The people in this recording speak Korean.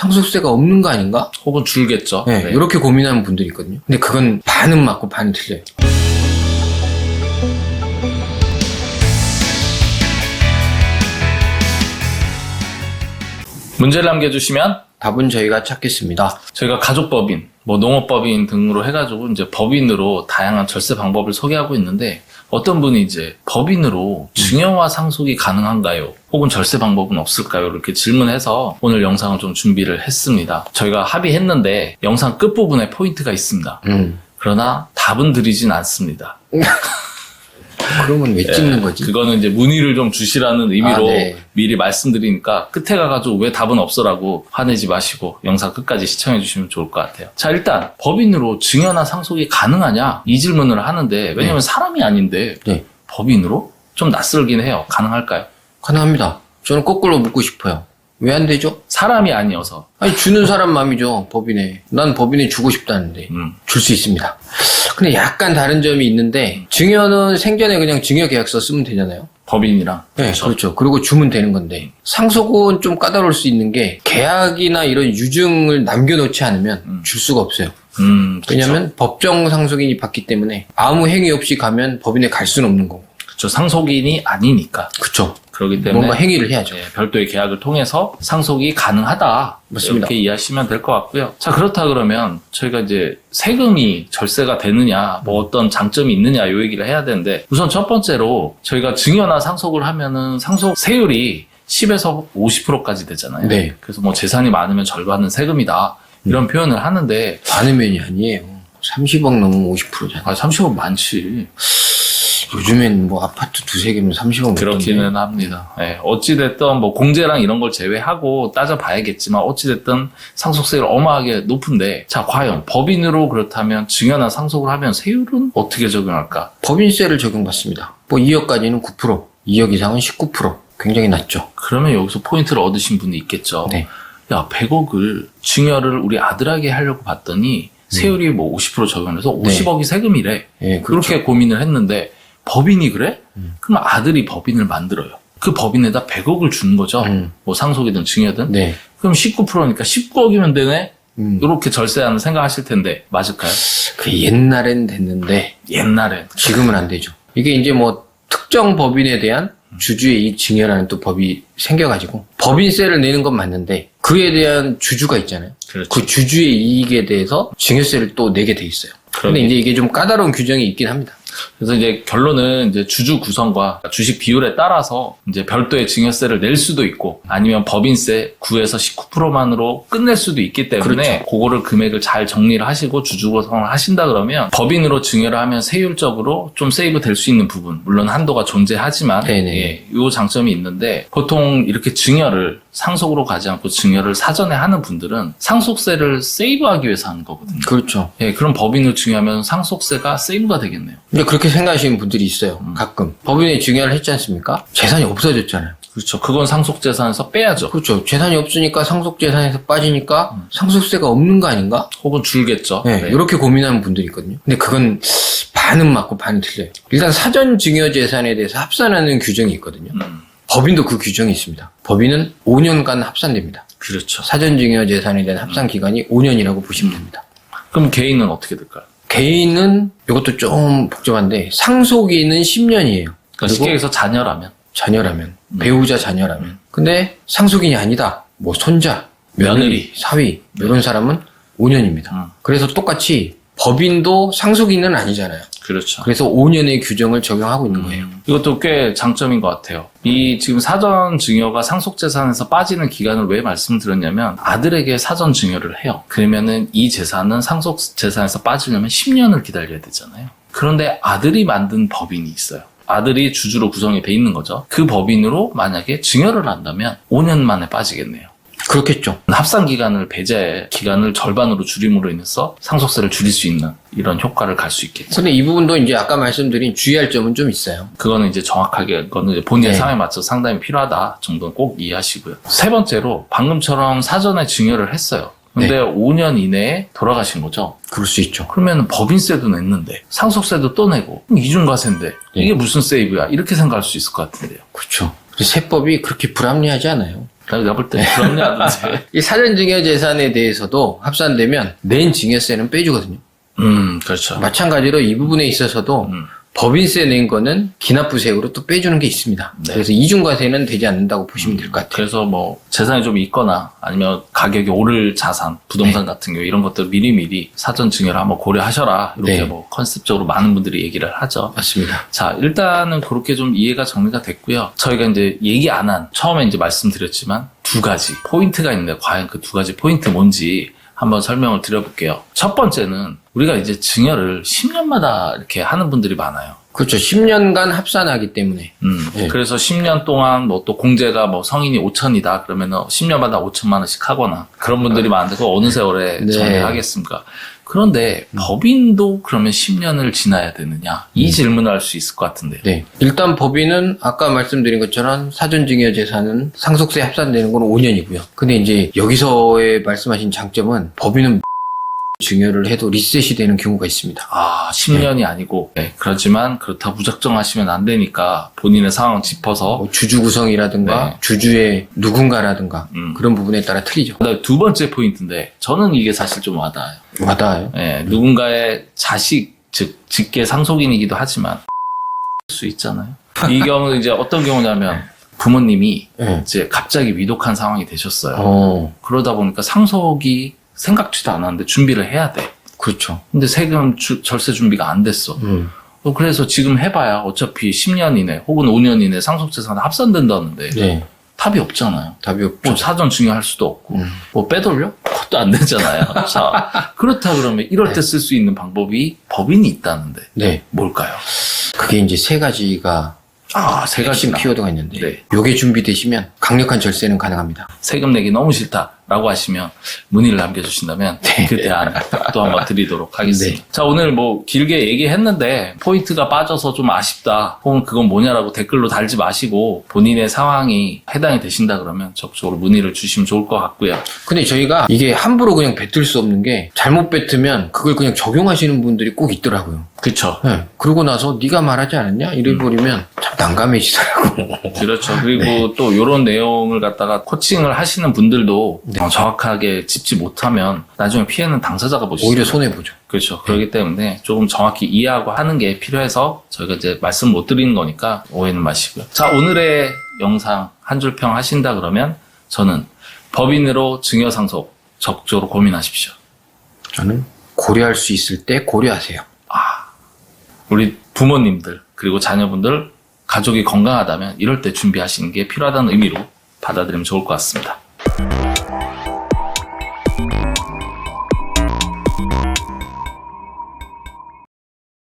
상속세가 없는 거 아닌가? 혹은 줄겠죠. 네, 네. 이렇게 고민하는 분들이 있거든요. 근데 그건 반은 맞고 반은 틀려요. 문제를 남겨주시면 답은 저희가 찾겠습니다. 저희가 가족법인, 농업법인 등으로 해가지고 이제 법인으로 다양한 절세 방법을 소개하고 있는데 어떤 분이 이제 법인으로 증여와 상속이 가능한가요? 혹은 절세 방법은 없을까요? 이렇게 질문해서 오늘 영상을 좀 준비를 했습니다. 저희가 합의했는데 영상 끝부분에 포인트가 있습니다. 그러나 답은 드리진 않습니다. 그러면 왜 찍는 거지? 그거는 이제 문의를 좀 주시라는 의미로 네. 미리 말씀드리니까 끝에 가가지고 왜 답은 없어라고 화내지 마시고 영상 끝까지 시청해 주시면 좋을 것 같아요. 자, 일단 법인으로 증여나 상속이 가능하냐? 이 질문을 하는데 왜냐면 사람이 아닌데 네. 법인으로? 좀 낯설긴 해요. 가능할까요? 가능합니다. 저는 거꾸로 묻고 싶어요. 왜 안 되죠? 사람이 아니어서. 아니, 주는 사람 마음이죠, 법인에. 난 법인에 주고 싶다는데. 줄 수 있습니다. 근데 약간 다른 점이 있는데, 증여는 생전에 그냥 증여계약서 쓰면 되잖아요. 법인이랑. 네, 그렇죠. 그리고 주면 되는 건데, 상속은 좀 까다로울 수 있는 게, 계약이나 이런 유증을 남겨놓지 않으면 줄 수가 없어요. 왜냐면 법정 상속인이 받기 때문에 아무 행위 없이 가면 법인에 갈 수는 없는 거고. 그렇죠. 상속인이 아니니까. 그렇죠. 그렇기 때문에 뭔가 행위를 해야죠. 별도의 계약을 통해서 상속이 가능하다. 맞습니다. 이렇게 이해하시면 될 것 같고요. 자, 그렇다 그러면 저희가 이제 세금이 절세가 되느냐, 어떤 장점이 있느냐 이 얘기를 해야 되는데 우선 첫 번째로 저희가 증여나 상속을 하면은 상속 세율이 10에서 50%까지 되잖아요. 네. 그래서 재산이 많으면 절반은 세금이다. 이런 표현을 하는데 많으면이 아니에요. 30억 넘으면 50%잖아요. 30억 많지. 요즘엔 아파트 두세 개면 30억 그렇기는 합니다. 네, 어찌됐든 공제랑 이런 걸 제외하고 따져봐야겠지만 어찌됐든 상속세율 어마하게 높은데 자, 과연 법인으로 그렇다면 증여나 상속을 하면 세율은 어떻게 적용할까? 법인세를 적용받습니다. 2억까지는 9%, 2억 이상은 19%. 굉장히 낮죠. 그러면 여기서 포인트를 얻으신 분이 있겠죠. 네. 야, 100억을 증여를 우리 아들에게 하려고 봤더니 세율이 50% 적용해서 50억이 세금이래. 네, 그렇죠. 그렇게 고민을 했는데 법인이 그래? 그럼 아들이 법인을 만들어요. 그 법인에다 100억을 주는 거죠. 상속이든 증여든. 네. 그럼 19%니까 19억이면 되네? 이렇게 절세하는 생각하실 텐데 맞을까요? 그 옛날엔 됐는데 옛날엔. 지금은 안 되죠. 이게 이제 특정 법인에 대한 주주의 이익 증여라는 또 법이 생겨가지고 법인세를 내는 건 맞는데 그에 대한 주주가 있잖아요. 그렇죠. 그 주주의 이익에 대해서 증여세를 또 내게 돼 있어요. 근데 이제 이게 좀 까다로운 규정이 있긴 합니다. 그래서 이제 결론은 이제 주주 구성과 주식 비율에 따라서 이제 별도의 증여세를 낼 수도 있고 아니면 법인세 9에서 19%만으로 끝낼 수도 있기 때문에 그렇죠. 그거를 금액을 잘 정리를 하시고 주주 구성을 하신다 그러면 법인으로 증여를 하면 세율적으로 좀 세이브 될 수 있는 부분 물론 한도가 존재하지만 요 장점이 있는데 보통 이렇게 증여를 상속으로 가지 않고 증여를 사전에 하는 분들은 상속세를 세이브하기 위해서 하는 거거든요. 그렇죠. 그럼 법인을 증여하면 상속세가 세이브가 되겠네요. 근데 그렇게 생각하시는 분들이 있어요. 가끔. 법인에 증여를 했지 않습니까? 재산이 없어졌잖아요. 그렇죠. 그건 상속재산에서 빼야죠. 그렇죠. 재산이 없으니까 상속재산에서 빠지니까 상속세가 없는 거 아닌가? 혹은 줄겠죠. 네, 이렇게 고민하는 분들이 있거든요. 근데 그건 반은 맞고 반은 틀려요. 일단 사전 증여 재산에 대해서 합산하는 규정이 있거든요. 법인도 그 규정이 있습니다. 법인은 5년간 합산됩니다. 그렇죠. 사전 증여 재산에 대한 합산 기간이 5년이라고 보시면 됩니다. 그럼 개인은 어떻게 될까요? 개인은 이것도 좀 복잡한데 상속인은 10년이에요. 그러니까 쉽게 해서 자녀라면. 배우자 자녀라면. 근데 상속인이 아니다. 손자, 며느리, 사위 이런 사람은 5년입니다. 그래서 똑같이 법인도 상속인은 아니잖아요. 그렇죠. 그래서 5년의 규정을 적용하고 있는 거예요. 이것도 꽤 장점인 것 같아요. 이 지금 사전 증여가 상속재산에서 빠지는 기간을 왜 말씀드렸냐면 아들에게 사전 증여를 해요. 그러면은 이 재산은 상속재산에서 빠지려면 10년을 기다려야 되잖아요. 그런데 아들이 만든 법인이 있어요. 아들이 주주로 구성이 돼 있는 거죠. 그 법인으로 만약에 증여를 한다면 5년 만에 빠지겠네요. 그렇겠죠. 합산 기간을 배제 기간을 절반으로 줄임으로 인해서 상속세를 줄일 수 있는 이런 효과를 갈 수 있겠죠. 근데 이 부분도 이제 아까 말씀드린 주의할 점은 좀 있어요. 그거는 이제 정확하게 그거는 이제 본인의 상황에 맞춰서 상담이 필요하다 정도는 꼭 이해하시고요. 세 번째로 방금처럼 사전에 증여를 했어요. 근데 5년 이내에 돌아가신 거죠. 그럴 수 있죠. 그러면 법인세도 냈는데 상속세도 또 내고 이중과세인데 이게 무슨 세이브야 이렇게 생각할 수 있을 것 같은데요. 그렇죠. 세법이 그렇게 불합리하지 않아요. 내가 볼 때 그럼요 하던데. 이 사전증여재산에 대해서도 합산되면 낸 증여세는 빼주거든요. 그렇죠. 마찬가지로 이 부분에 있어서도 법인세 낸 거는 기납부세액으로 또 빼주는 게 있습니다. 네. 그래서 이중과세는 되지 않는다고 보시면 될 것 같아요. 그래서 뭐 재산이 좀 있거나 아니면 가격이 오를 자산, 부동산 같은 경우 이런 것들 미리미리 사전 증여를 한번 고려하셔라. 이렇게 네. 뭐 컨셉적으로 많은 분들이 얘기를 하죠. 맞습니다. 자, 일단은 그렇게 좀 이해가 정리가 됐고요. 저희가 이제 얘기 안 한, 처음에 이제 말씀드렸지만 두 가지 포인트가 있는데 과연 그 두 가지 포인트 뭔지 한번 설명을 드려볼게요. 첫 번째는 우리가 이제 증여를 10년마다 이렇게 하는 분들이 많아요. 그렇죠. 10년간 합산하기 때문에. 네. 그래서 10년 동안 뭐 또 공제가 뭐 성인이 5천이다 그러면은 10년마다 5천만 원씩 하거나 그런 분들이 많은데 그거 어느 세월에 네. 전해하겠습니까? 그런데 법인도 그러면 10년을 지나야 되느냐? 이 질문을 할 수 있을 것 같은데요. 네. 일단 법인은 아까 말씀드린 것처럼 사전증여재산은 상속세 합산되는 건 5년이고요. 근데 이제 여기서의 말씀하신 장점은 법인은 증여를 해도 리셋이 되는 경우가 있습니다. 아, 10년이 아니고. 네, 그렇지만 그렇다고 무작정 하시면 안 되니까 본인의 상황을 짚어서. 뭐 주주 구성이라든가 네. 주주의 누군가라든가 그런 부분에 따라 틀리죠. 그다음에 두 번째 포인트인데 저는 이게 사실 좀 와닿아요. 와닿아요. 네, 누군가의 자식, 즉 직계 상속인이기도 하지만 수 있잖아요. 이 경우는 이제 어떤 경우냐면 부모님이 네. 이제 갑자기 위독한 상황이 되셨어요. 그러다 보니까 상속이 생각지도 않았는데 준비를 해야 돼. 그렇죠. 근데 세금 절세 준비가 안 됐어. 그래서 지금 해봐야 어차피 10년 이내 혹은 5년 이내 상속재산에 합산된다는데 네. 답이 없잖아요. 답이 없죠. 뭐 사전 증여할 수도 없고 뭐 빼돌려? 그것도 안 되잖아요. 자, 그렇다 그러면 이럴 때 쓸 수 있는 방법이 법인이 있다는데 네. 뭘까요? 그게 이제 세 가지가 세 핵심 가지나. 키워드가 있는데 네. 요게 준비되시면 강력한 절세는 가능합니다. 세금 내기 너무 싫다라고 하시면 문의를 남겨주신다면 그 대안 또 한번 드리도록 하겠습니다. 자, 오늘 뭐 길게 얘기했는데 포인트가 빠져서 좀 아쉽다 혹은 그건 뭐냐라고 댓글로 달지 마시고 본인의 상황이 해당이 되신다 그러면 적극적으로 문의를 주시면 좋을 것 같고요. 근데 저희가 이게 함부로 그냥 뱉을 수 없는 게 잘못 뱉으면 그걸 그냥 적용하시는 분들이 꼭 있더라고요. 그렇죠. 네. 그러고 나서 네가 말하지 않았냐? 이래버리면 참 난감해지더라고. 그렇죠. 그리고 또 이런 내용을 갖다가 코칭을 하시는 분들도 정확하게 짚지 못하면 나중에 피해는 당사자가 보시죠. 오히려 손해보죠. 그렇죠. 그렇기 때문에 조금 정확히 이해하고 하는 게 필요해서 저희가 이제 말씀 못 드리는 거니까 오해는 마시고요. 자, 오늘의 영상 한 줄 평 하신다 그러면 저는 법인으로 증여상속 적극적으로 고민하십시오. 저는 고려할 수 있을 때 고려하세요. 우리 부모님들 그리고 자녀분들 가족이 건강하다면 이럴 때 준비하시는 게 필요하다는 의미로 받아들이면 좋을 것 같습니다.